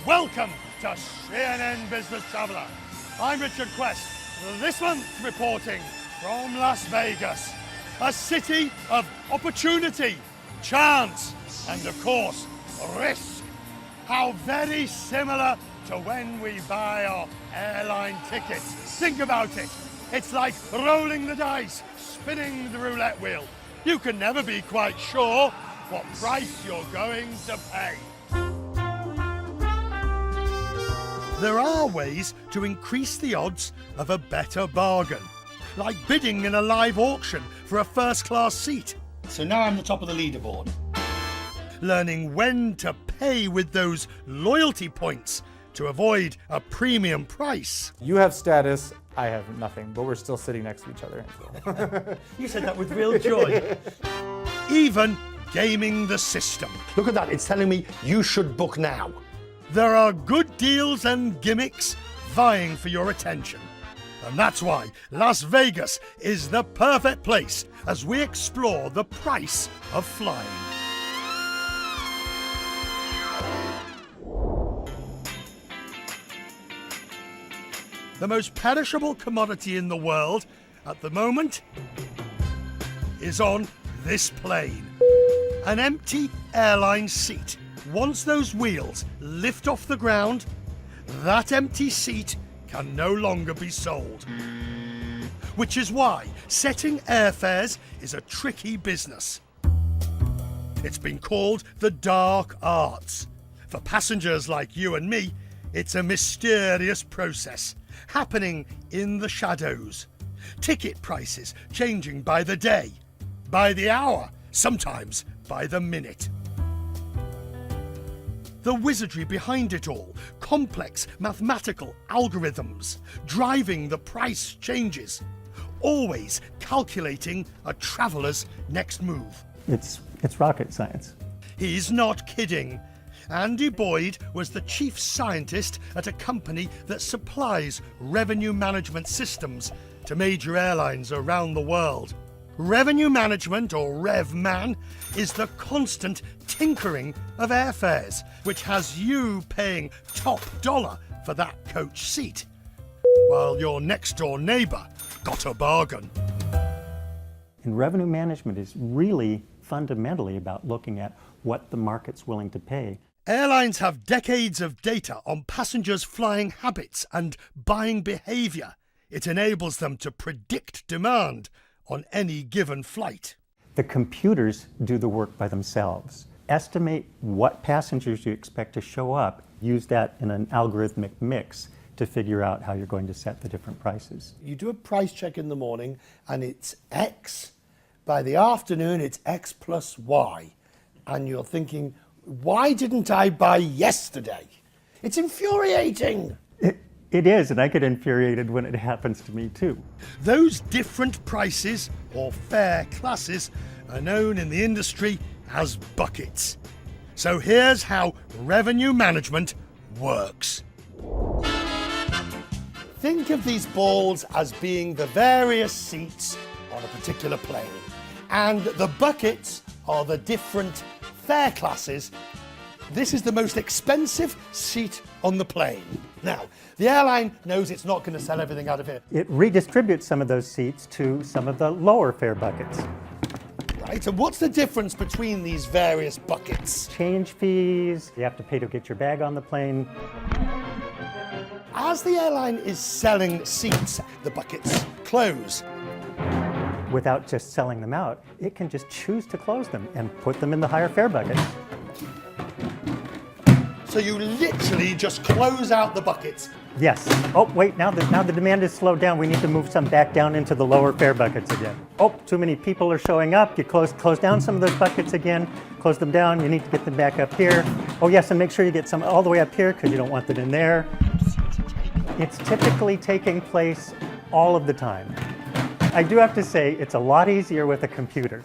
welcome to CNN Business Traveller. I'm Richard Quest, this month reporting from Las Vegas, a city of opportunity, chance, and of course, risk. How very similar to when we buy our airline tickets. Think about it. It's like rolling the dice, spinning the roulette wheel. You can never be quite sure what price you're going to pay. There are ways to increase the odds of a better bargain, like bidding in a live auction for a first-class seat. So now I'm the top of the leaderboard. Learning when to pay with those loyalty points to avoid a premium price. You have status, I have nothing, but we're still sitting next to each other. You said that with real joy. Even gaming the system. Look at that, it's telling me you should book now. There are good deals and gimmicks vying for your attention. And that's why Las Vegas is the perfect place as we explore the price of flying. The most perishable commodity in the world at the moment is on this plane. An empty airline seat. Once those wheels lift off the ground, that empty seat can no longer be sold. Which is why setting airfares is a tricky business. It's been called the dark arts. For passengers like you and me, it's a mysterious process, happening in the shadows. Ticket prices changing by the day, by the hour, sometimes by the minute. The wizardry behind it all, complex mathematical algorithms, driving the price changes, always calculating a traveller's next move. It's rocket science. He's not kidding. Andy Boyd was the chief scientist at a company that supplies revenue management systems to major airlines around the world. Revenue management, or RevMan, is the constant tinkering of airfares, which has you paying top dollar for that coach seat, while your next-door neighbour got a bargain. And revenue management is really fundamentally about looking at what the market's willing to pay. Airlines have decades of data on passengers' flying habits and buying behaviour. It enables them to predict demand on any given flight. The computers do the work by themselves. Estimate what passengers you expect to show up, use that in an algorithmic mix to figure out how you're going to set the different prices. You do a price check in the morning and it's X. By the afternoon, it's X plus Y. And you're thinking, why didn't I buy yesterday? It's infuriating. It is, and I get infuriated when it happens to me too. Those different prices, or fare classes, are known in the industry as buckets. So here's how revenue management works. Think of these balls as being the various seats on a particular plane, and the buckets are the different fare classes. This is the most expensive seat on the plane. Now, the airline knows it's not going to sell everything out of here. It redistributes some of those seats to some of the lower fare buckets. Right, and what's the difference between these various buckets? Change fees, you have to pay to get your bag on the plane. As the airline is selling seats, the buckets close. Without just selling them out, it can just choose to close them and put them in the higher fare buckets. So you literally just close out the buckets. Yes. Oh, wait, now the demand is slowed down. We need to move some back down into the lower fare buckets again. Oh, too many people are showing up. You close down some of those buckets again. Close them down. You need to get them back up here. Oh, yes, and make sure you get some all the way up here because you don't want them in there. It's typically taking place all of the time. I do have to say, it's a lot easier with a computer.